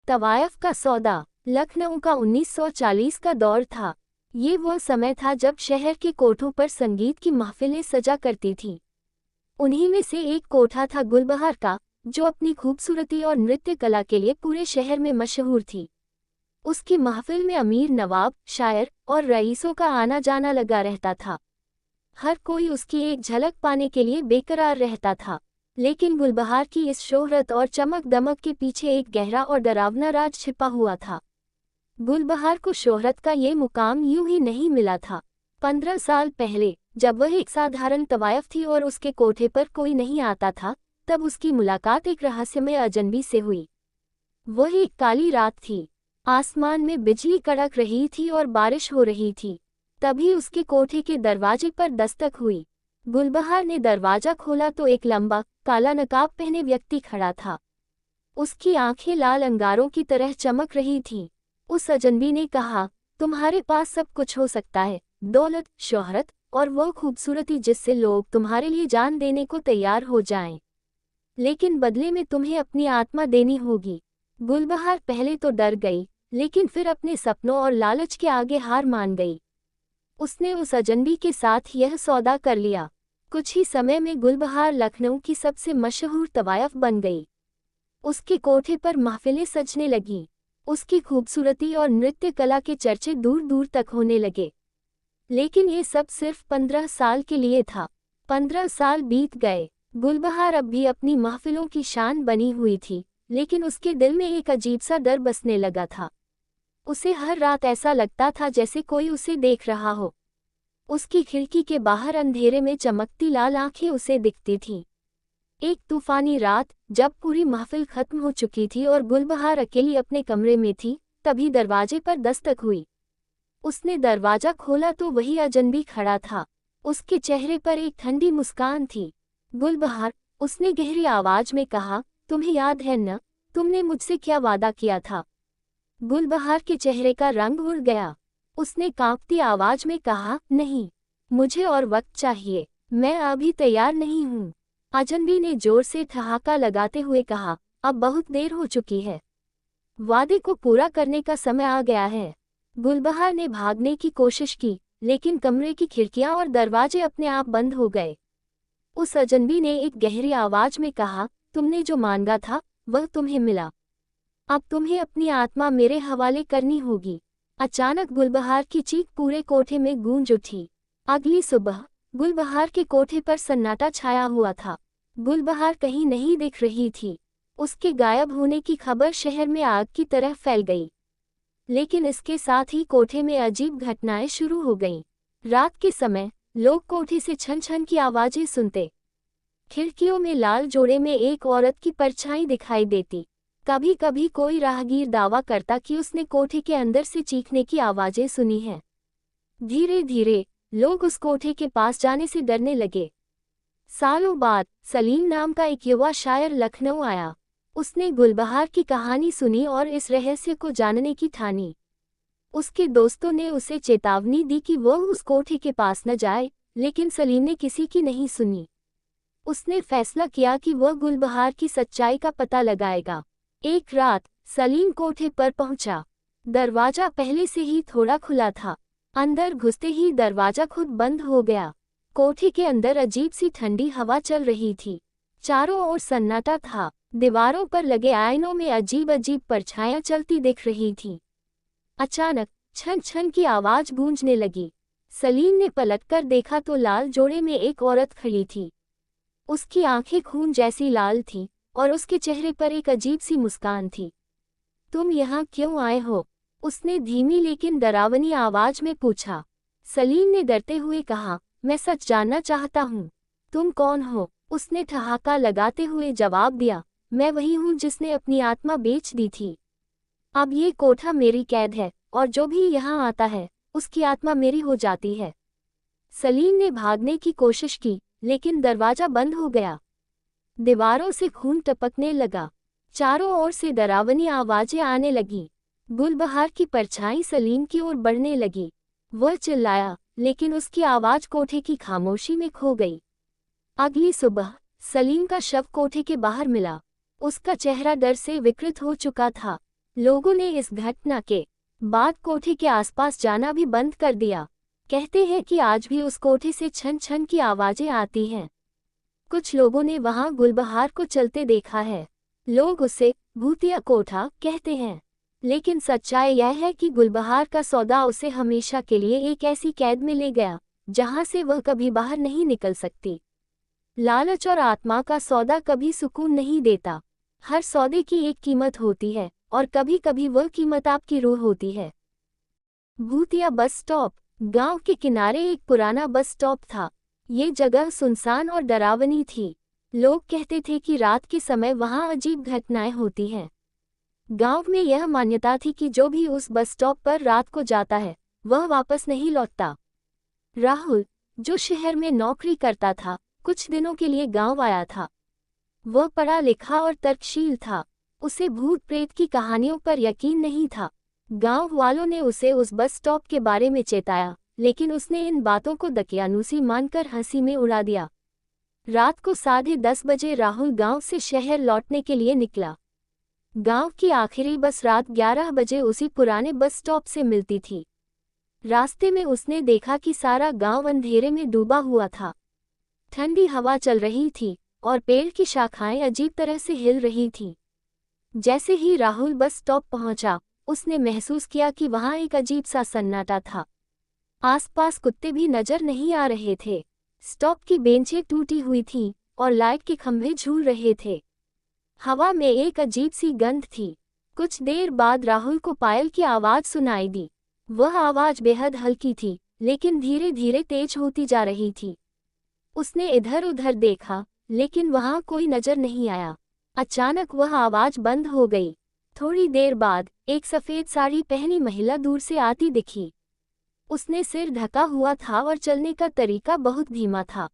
तवायफ का सौदा। लखनऊ का 1940 का दौर था। ये वो समय था जब शहर के कोठों पर संगीत की महफिलें सजा करती थीं। उन्हीं में से एक कोठा था गुलबहार का, जो अपनी खूबसूरती और नृत्य कला के लिए पूरे शहर में मशहूर थी। उसकी महफिल में अमीर नवाब, शायर और रईसों का आना जाना लगा रहता था। हर कोई उसकी एक झलक पाने के लिए बेकरार रहता था। लेकिन गुलबहार की इस शोहरत और चमक दमक के पीछे एक गहरा और डरावना राज छिपा हुआ था। गुलबहार को शोहरत का ये मुकाम यूं ही नहीं मिला था। 15 साल पहले, जब वह एक साधारण तवायफ थी और उसके कोठे पर कोई नहीं आता था, तब उसकी मुलाकात एक रहस्यमय अजनबी से हुई। वह एक काली रात थी। आसमान में बिजली कड़क रही थी और बारिश हो रही थी। तभी उसके कोठे के दरवाजे पर दस्तक हुई। गुलबहार ने दरवाजा खोला तो एक लंबा, काला नकाब पहने व्यक्ति खड़ा था। उसकी आंखें लाल अंगारों की तरह चमक रही थीं। उस अजनबी ने कहा, तुम्हारे पास सब कुछ हो सकता है, दौलत, शोहरत और वो खूबसूरती जिससे लोग तुम्हारे लिए जान देने को तैयार हो जाएं। लेकिन बदले में तुम्हें अपनी आत्मा देनी होगी। गुलबहार पहले तो डर गई, लेकिन फिर अपने सपनों और लालच के आगे हार मान गई। उसने उस अजनबी के साथ यह सौदा कर लिया। कुछ ही समय में गुलबहार लखनऊ की सबसे मशहूर तवायफ बन गई। उसके कोठे पर महफिलें सजने लगीं। उसकी खूबसूरती और नृत्य कला के चर्चे दूर दूर तक होने लगे। लेकिन ये सब सिर्फ 15 साल के लिए था। 15 साल बीत गए। गुलबहार अब भी अपनी महफिलों की शान बनी हुई थी, लेकिन उसके दिल में एक अजीब सा डर बसने लगा था। उसे हर रात ऐसा लगता था जैसे कोई उसे देख रहा हो। उसकी खिड़की के बाहर अंधेरे में चमकती लाल आंखें उसे दिखती थीं। एक तूफानी रात, जब पूरी महफिल खत्म हो चुकी थी और गुलबहार अकेली अपने कमरे में थी, तभी दरवाजे पर दस्तक हुई। उसने दरवाजा खोला तो वही अजनबी खड़ा था। उसके चेहरे पर एक ठंडी मुस्कान थी। गुलबहार, उसने गहरी आवाज में कहा, तुम्हें याद है न, तुमने मुझसे क्या वादा किया था? गुलबहार के चेहरे का रंग उड़ गया। उसने कांपती आवाज में कहा, नहीं, मुझे और वक्त चाहिए, मैं अभी तैयार नहीं हूँ। अजनबी ने जोर से ठहाका लगाते हुए कहा, अब बहुत देर हो चुकी है। वादे को पूरा करने का समय आ गया है। गुलबहार ने भागने की कोशिश की, लेकिन कमरे की खिड़कियां और दरवाजे अपने आप बंद हो गए। उस अजनबी ने एक गहरी आवाज में कहा, तुमने जो मांगा था, वह तुम्हें मिला। अब तुम्हें अपनी आत्मा मेरे हवाले करनी होगी। अचानक गुलबहार की चीख पूरे कोठे में गूंज उठी। अगली सुबह, गुलबहार के कोठे पर सन्नाटा छाया हुआ था। गुलबहार कहीं नहीं दिख रही थी। उसके गायब होने की खबर शहर में आग की तरह फैल गई। लेकिन इसके साथ ही कोठे में अजीब घटनाएं शुरू हो गईं। रात के समय, लोग कोठे से छन छन की आवाजें सुनते। खिड़कियों में लाल जोड़े में एक औरत की परछाई दिखाई देती। कभी कभी कोई राहगीर दावा करता कि उसने कोठे के अंदर से चीखने की आवाजें सुनी हैं। धीरे धीरे, लोग उस कोठे के पास जाने से डरने लगे। सालों बाद, सलीम नाम का एक युवा शायर लखनऊ आया। उसने गुलबहार की कहानी सुनी और इस रहस्य को जानने की ठानी। उसके दोस्तों ने उसे चेतावनी दी कि वह उस कोठे के पास न जाए, लेकिन सलीम ने किसी की नहीं सुनी। उसने फैसला किया कि वह गुलबहार की सच्चाई का पता लगाएगा। एक रात, सलीम कोठे पर पहुंचा। दरवाजा पहले से ही थोड़ा खुला था। अंदर घुसते ही दरवाजा खुद बंद हो गया। कोठे के अंदर अजीब सी ठंडी हवा चल रही थी। चारों ओर सन्नाटा था। दीवारों पर लगे आईनों में अजीब अजीब परछाइयां चलती दिख रही थीं। अचानक, छन छन की आवाज गूंजने लगी। सलीम ने पलटकर देखा तो लाल जोड़े में एक औरत खड़ी थी। उसकी आंखें खून जैसी लाल थीं और उसके चेहरे पर एक अजीब सी मुस्कान थी। तुम यहाँ क्यों आए हो? उसने धीमी लेकिन डरावनी आवाज में पूछा। सलीम ने डरते हुए कहा, मैं सच जानना चाहता हूँ। तुम कौन हो? उसने ठहाका लगाते हुए जवाब दिया, मैं वही हूँ जिसने अपनी आत्मा बेच दी थी। अब ये कोठा मेरी कैद है, और जो भी यहाँ आता है, उसकी आत्मा मेरी हो जाती है। सलीम ने भागने की कोशिश की, लेकिन दरवाजा बंद हो गया। दीवारों से खून टपकने लगा। चारों ओर से डरावनी आवाजें आने लगीं। गुलबहार की परछाई सलीम की ओर बढ़ने लगी। वह चिल्लाया, लेकिन उसकी आवाज कोठे की खामोशी में खो गई। अगली सुबह, सलीम का शव कोठे के बाहर मिला। उसका चेहरा डर से विकृत हो चुका था। लोगों ने इस घटना के बाद कोठे के आसपास जाना भी बंद कर दिया। कहते हैं कि आज भी उस कोठे से छन छन की आवाजें आती हैं। कुछ लोगों ने वहां गुलबहार को चलते देखा है। लोग उसे भूतिया कोठा कहते हैं, लेकिन सच्चाई यह है कि गुलबहार का सौदा उसे हमेशा के लिए एक ऐसी कैद में ले गया जहां से वह कभी बाहर नहीं निकल सकती। लालच और आत्मा का सौदा कभी सुकून नहीं देता। हर सौदे की एक कीमत होती है और कभी कभी वह कीमत आपकी रूह होती है। भूतिया बस स्टॉप। गांव के किनारे एक पुराना बस स्टॉप था। ये जगह सुनसान और डरावनी थी। लोग कहते थे कि रात के समय वहां अजीब घटनाएं होती हैं। गांव में यह मान्यता थी कि जो भी उस बस स्टॉप पर रात को जाता है वह वापस नहीं लौटता। राहुल, जो शहर में नौकरी करता था, कुछ दिनों के लिए गांव आया था। वह पढ़ा लिखा और तर्कशील था। उसे भूत प्रेत की कहानियों पर यकीन नहीं था। गांव वालों ने उसे उस बस स्टॉप के बारे में चेताया, लेकिन उसने इन बातों को दकियानूसी मानकर हंसी में उड़ा दिया। रात को 10:30 बजे राहुल गांव से शहर लौटने के लिए निकला। गांव की आखिरी बस रात 11 बजे उसी पुराने बस स्टॉप से मिलती थी। रास्ते में उसने देखा कि सारा गांव अंधेरे में डूबा हुआ था। ठंडी हवा चल रही थी और पेड़ की शाखाएं अजीब तरह से हिल रही थीं। जैसे ही राहुल बस स्टॉप पहुंचा, उसने महसूस किया कि वहां एक अजीब सा सन्नाटा था। आसपास कुत्ते भी नजर नहीं आ रहे थे। स्टॉप की बेंचें टूटी हुई थीं और लाइट के खंभे झूल रहे थे। हवा में एक अजीब सी गंध थी। कुछ देर बाद राहुल को पायल की आवाज सुनाई दी। वह आवाज बेहद हल्की थी, लेकिन धीरे धीरे तेज होती जा रही थी। उसने इधर उधर देखा, लेकिन वहां कोई नजर नहीं आया। अचानक वह आवाज बंद हो गई। थोड़ी देर बाद एक सफेद साड़ी पहनी महिला दूर से आती दिखी। उसने सिर ढका हुआ था और चलने का तरीका बहुत धीमा था।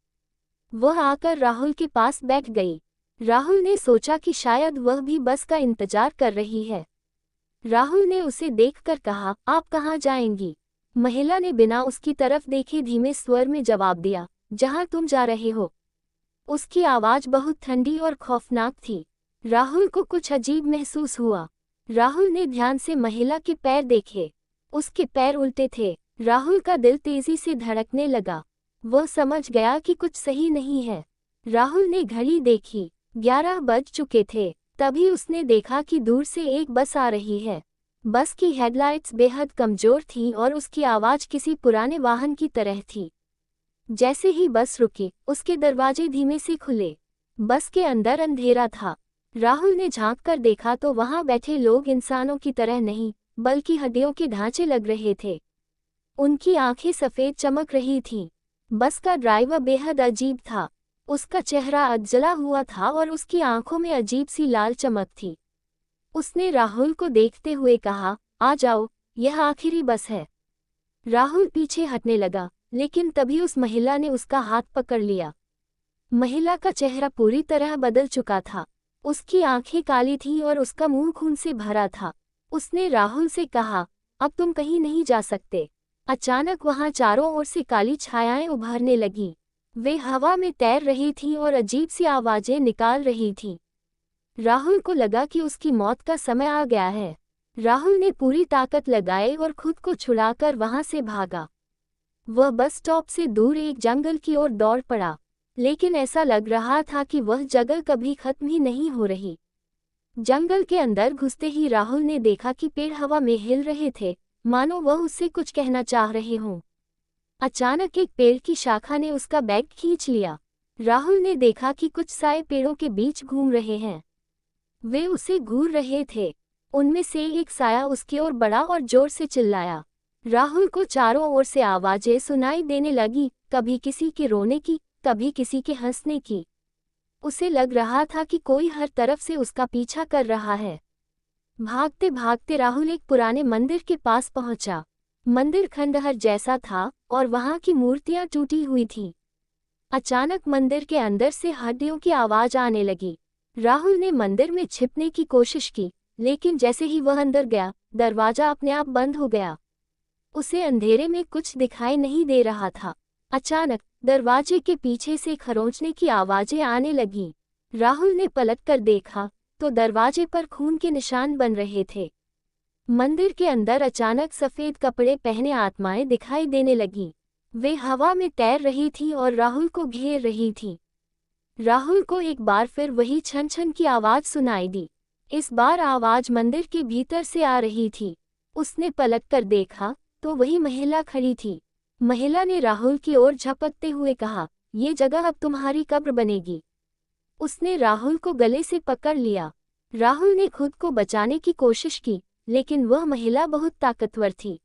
वह आकर राहुल के पास बैठ गई। राहुल ने सोचा कि शायद वह भी बस का इंतजार कर रही है। राहुल ने उसे देखकर कहा, आप कहाँ जाएंगी? महिला ने बिना उसकी तरफ देखे धीमे स्वर में जवाब दिया, जहाँ तुम जा रहे हो। उसकी आवाज बहुत ठंडी और खौफनाक थी। राहुल को कुछ अजीब महसूस हुआ। राहुल ने ध्यान से महिला के पैर देखे। उसके पैर उल्टे थे। राहुल का दिल तेजी से धड़कने लगा। वह समझ गया कि कुछ सही नहीं है। राहुल ने घड़ी देखी। 11 बज चुके थे। तभी उसने देखा कि दूर से एक बस आ रही है। बस की हेडलाइट्स बेहद कमजोर थीं और उसकी आवाज किसी पुराने वाहन की तरह थी। जैसे ही बस रुकी, उसके दरवाजे धीमे से खुले। बस के अंदर अंधेरा था। राहुल ने झांक कर देखा तो वहां बैठे लोग इंसानों की तरह नहीं, बल्कि हड्डियों के ढांचे लग रहे थे। उनकी आंखें सफेद चमक रही थीं। बस का ड्राइवर बेहद अजीब था। उसका चेहरा अधजला हुआ था और उसकी आंखों में अजीब सी लाल चमक थी। उसने राहुल को देखते हुए कहा, आ जाओ, यह आखिरी बस है। राहुल पीछे हटने लगा, लेकिन तभी उस महिला ने उसका हाथ पकड़ लिया। महिला का चेहरा पूरी तरह बदल चुका था। उसकी आंखें काली थीं और उसका मुंह खून से भरा था। उसने राहुल से कहा, अब तुम कहीं नहीं जा सकते। अचानक वहां चारों ओर से काली छायाएं उभरने लगीं। वे हवा में तैर रही थीं और अजीब सी आवाजें निकाल रही थीं। राहुल को लगा कि उसकी मौत का समय आ गया है। राहुल ने पूरी ताकत लगाई और खुद को छुड़ाकर वहां से भागा। वह बस स्टॉप से दूर एक जंगल की ओर दौड़ पड़ा, लेकिन ऐसा लग रहा था कि वह जगह कभी खत्म ही नहीं हो रही। जंगल के अंदर घुसते ही राहुल ने देखा कि पेड़ हवा में हिल रहे थे, मानो वह उससे कुछ कहना चाह रहे हों। अचानक एक पेड़ की शाखा ने उसका बैग खींच लिया। राहुल ने देखा कि कुछ साए पेड़ों के बीच घूम रहे हैं। वे उसे घूर रहे थे। उनमें से एक साया उसकी ओर बढ़ा और जोर से चिल्लाया। राहुल को चारों ओर से आवाजें सुनाई देने लगी, कभी किसी के रोने की, कभी किसी के हंसने की। उसे लग रहा था कि कोई हर तरफ से उसका पीछा कर रहा है। भागते भागते राहुल एक पुराने मंदिर के पास पहुंचा। मंदिर खंडहर जैसा था और वहां की मूर्तियां टूटी हुई थीं। अचानक मंदिर के अंदर से हड्डियों की आवाज आने लगी। राहुल ने मंदिर में छिपने की कोशिश की, लेकिन जैसे ही वह अंदर गया, दरवाजा अपने आप बंद हो गया। उसे अंधेरे में कुछ दिखाई नहीं दे रहा था। अचानक दरवाजे के पीछे से खरोंचने की आवाजें आने लगीं। राहुल ने पलटकर देखा तो दरवाजे पर खून के निशान बन रहे थे। मंदिर के अंदर अचानक सफेद कपड़े पहने आत्माएं दिखाई देने लगी। वे हवा में तैर रही थी और राहुल को घेर रही थी। राहुल को एक बार फिर वही छन छन की आवाज सुनाई दी। इस बार आवाज मंदिर के भीतर से आ रही थी। उसने पलट कर देखा तो वही महिला खड़ी थी। महिला ने राहुल की ओर झपकते हुए कहा, ये जगह अब तुम्हारी कब्र बनेगी। उसने राहुल को गले से पकड़ लिया। राहुल ने खुद को बचाने की कोशिश की, लेकिन वह महिला बहुत ताकतवर थी।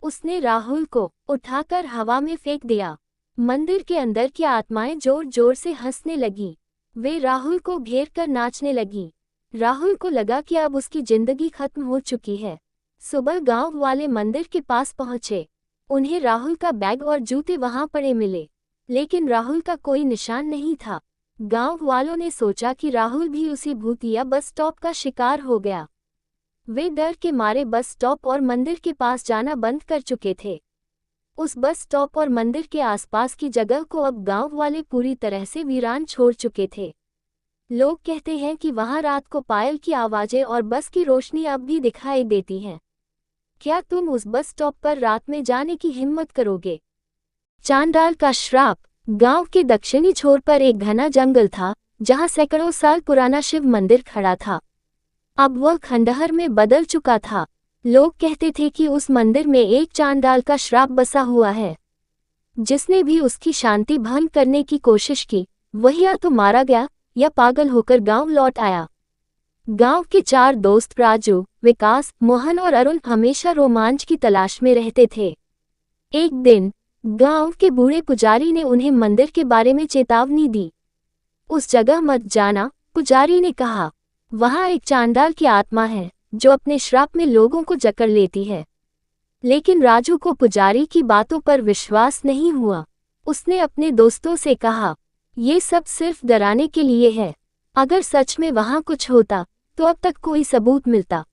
उसने राहुल को उठाकर हवा में फेंक दिया। मंदिर के अंदर की आत्माएं जोर जोर से हंसने लगी। वे राहुल को घेर कर नाचने लगी। राहुल को लगा कि अब उसकी जिंदगी खत्म हो चुकी है। सुबह गांव वाले मंदिर के पास पहुंचे। उन्हें राहुल का बैग और जूते वहां पड़े मिले, लेकिन राहुल का कोई निशान नहीं था। गांव वालों ने सोचा कि राहुल भी उसी भूतिया बस स्टॉप का शिकार हो गया। वे डर के मारे बस स्टॉप और मंदिर के पास जाना बंद कर चुके थे। उस बस स्टॉप और मंदिर के आसपास की जगह को अब गांव वाले पूरी तरह से वीरान छोड़ चुके थे। लोग कहते हैं कि वहां रात को पायल की आवाजें और बस की रोशनी अब भी दिखाई देती हैं। क्या तुम उस बस स्टॉप पर रात में जाने की हिम्मत करोगे? चांडाल का श्राप। गांव के दक्षिणी छोर पर एक घना जंगल था, जहां सैकड़ों साल पुराना शिव मंदिर खड़ा था। अब वह खंडहर में बदल चुका था। लोग कहते थे कि उस मंदिर में एक चांडाल का श्राप बसा हुआ है। जिसने भी उसकी शांति भंग करने की कोशिश की, वह या तो मारा गया या पागल होकर गांव लौट आया। गांव के 4 दोस्त राजू, विकास, मोहन और अरुण हमेशा रोमांच की तलाश में रहते थे। एक दिन गांव के बूढ़े पुजारी ने उन्हें मंदिर के बारे में चेतावनी दी। उस जगह मत जाना, पुजारी ने कहा। वहां एक चांडाल की आत्मा है जो अपने श्राप में लोगों को जकड़ लेती है। लेकिन राजू को पुजारी की बातों पर विश्वास नहीं हुआ। उसने अपने दोस्तों से कहा, ये सब सिर्फ डराने के लिए है। अगर सच में वहां कुछ होता तो अब तक कोई सबूत मिलता।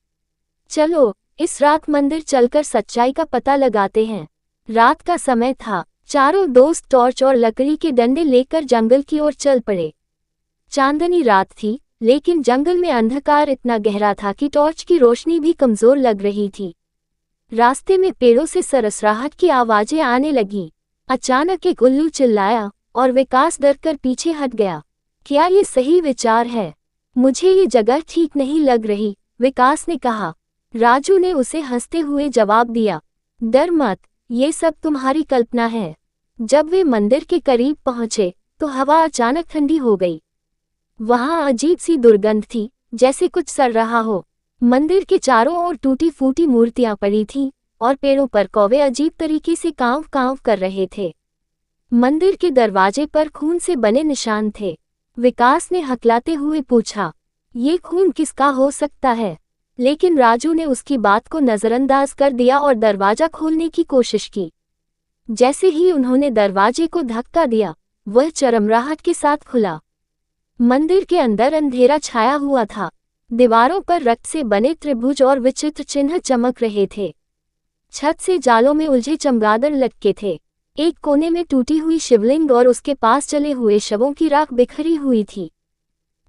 चलो इस रात मंदिर चलकर सच्चाई का पता लगाते हैं। रात का समय था। चारों दोस्त टॉर्च और लकड़ी के डंडे लेकर जंगल की ओर चल पड़े। चांदनी रात थी, लेकिन जंगल में अंधकार इतना गहरा था कि टॉर्च की रोशनी भी कमजोर लग रही थी। रास्ते में पेड़ों से सरसराहट की आवाजें आने लगीं। अचानक एक उल्लू चिल्लाया और विकास डरकर पीछे हट गया। क्या ये सही विचार है? मुझे ये जगह ठीक नहीं लग रही, विकास ने कहा। राजू ने उसे हंसते हुए जवाब दिया, डर मत, ये सब तुम्हारी कल्पना है। जब वे मंदिर के करीब पहुंचे तो हवा अचानक ठंडी हो गई। वहां अजीब सी दुर्गंध थी, जैसे कुछ सड़ रहा हो। मंदिर के चारों ओर टूटी फूटी मूर्तियां पड़ी थीं और पेड़ों पर कौवे अजीब तरीके से कांव कांव कर रहे थे। मंदिर के दरवाजे पर खून से बने निशान थे। विकास ने हकलाते हुए पूछा, ये खून किसका हो सकता है? लेकिन राजू ने उसकी बात को नजरअंदाज कर दिया और दरवाजा खोलने की कोशिश की। जैसे ही उन्होंने दरवाजे को धक्का दिया, वह चरमराहट के साथ खुला। मंदिर के अंदर अंधेरा छाया हुआ था। दीवारों पर रक्त से बने त्रिभुज और विचित्र चिन्ह चमक रहे थे। छत से जालों में उलझे चमगादड़ लटके थे। एक कोने में टूटी हुई शिवलिंग और उसके पास जले हुए शवों की राख बिखरी हुई थी।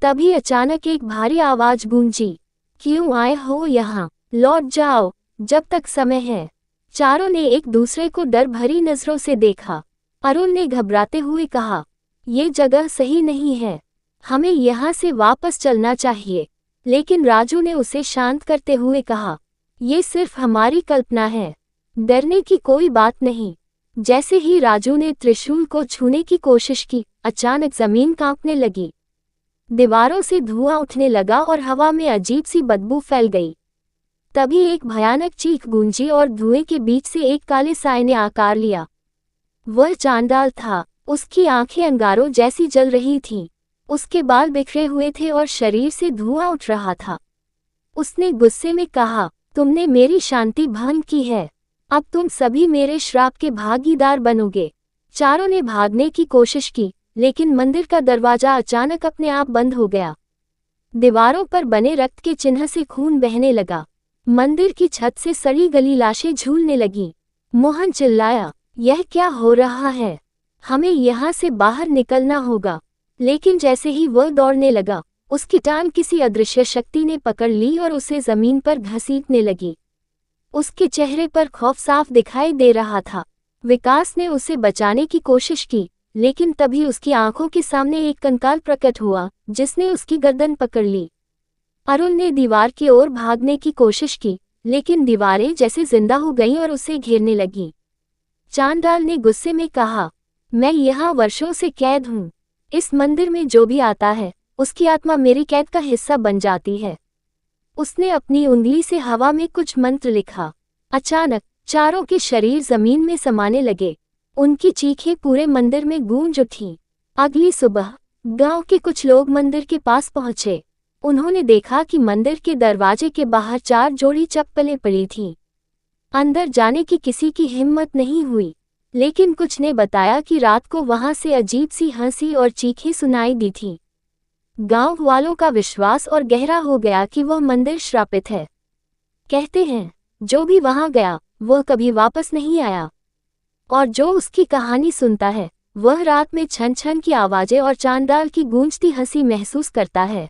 तभी अचानक एक भारी आवाज गूंजी, क्यों आए हो यहाँ? लौट जाओ जब तक समय है। चारों ने एक दूसरे को डर भरी नजरों से देखा। अरुण ने घबराते हुए कहा, ये जगह सही नहीं है, हमें यहाँ से वापस चलना चाहिए। लेकिन राजू ने उसे शांत करते हुए कहा, ये सिर्फ हमारी कल्पना है, डरने की कोई बात नहीं। जैसे ही राजू ने त्रिशूल को छूने की कोशिश की, अचानक जमीन कांपने लगी। दीवारों से धुआं उठने लगा और हवा में अजीब सी बदबू फैल गई। तभी एक भयानक चीख गूंजी और धुएं के बीच से एक काले साए ने आकार लिया। वह चांडाल था। उसकी आंखें अंगारों जैसी जल रही थीं। उसके बाल बिखरे हुए थे और शरीर से धुआं उठ रहा था। उसने गुस्से में कहा, तुमने मेरी शांति भंग की है, अब तुम सभी मेरे श्राप के भागीदार बनोगे। चारों ने भागने की कोशिश की, लेकिन मंदिर का दरवाजा अचानक अपने आप बंद हो गया। दीवारों पर बने रक्त के चिन्ह से खून बहने लगा। मंदिर की छत से सड़ी गली लाशें झूलने लगीं। मोहन चिल्लाया, यह क्या हो रहा है? हमें यहाँ से बाहर निकलना होगा। लेकिन जैसे ही वह दौड़ने लगा, उसकी टांग किसी अदृश्य शक्ति ने पकड़ ली और उसे जमीन पर घसीटने लगी। उसके चेहरे पर खौफ साफ दिखाई दे रहा था। विकास ने उसे बचाने की कोशिश की, लेकिन तभी उसकी आंखों के सामने एक कंकाल प्रकट हुआ, जिसने उसकी गर्दन पकड़ ली। अरुण ने दीवार की ओर भागने की कोशिश की, लेकिन दीवारें जैसे जिंदा हो गईं और उसे घेरने लगीं। चांडाल ने गुस्से में कहा, मैं यहाँ वर्षों से कैद हूँ। इस मंदिर में जो भी आता है, उसकी आत्मा मेरी कैद का हिस्सा बन जाती है। उसने अपनी उंगली से हवा में कुछ मंत्र लिखा। अचानक चारों के शरीर जमीन में समाने लगे। उनकी चीखें पूरे मंदिर में गूंज उठीं। अगली सुबह गांव के कुछ लोग मंदिर के पास पहुंचे। उन्होंने देखा कि मंदिर के दरवाजे के बाहर 4 जोड़ी चप्पलें पड़ी थीं। अंदर जाने की किसी की हिम्मत नहीं हुई, लेकिन कुछ ने बताया कि रात को वहां से अजीब सी हंसी और चीखें सुनाई दी थीं। गांव वालों का विश्वास और गहरा हो गया कि वह मंदिर श्रापित है। कहते हैं, जो भी वहां गया, वह कभी वापस नहीं आया। और जो उसकी कहानी सुनता है, वह रात में छन छन की आवाजें और चांडाल की गूंजती हंसी महसूस करता है।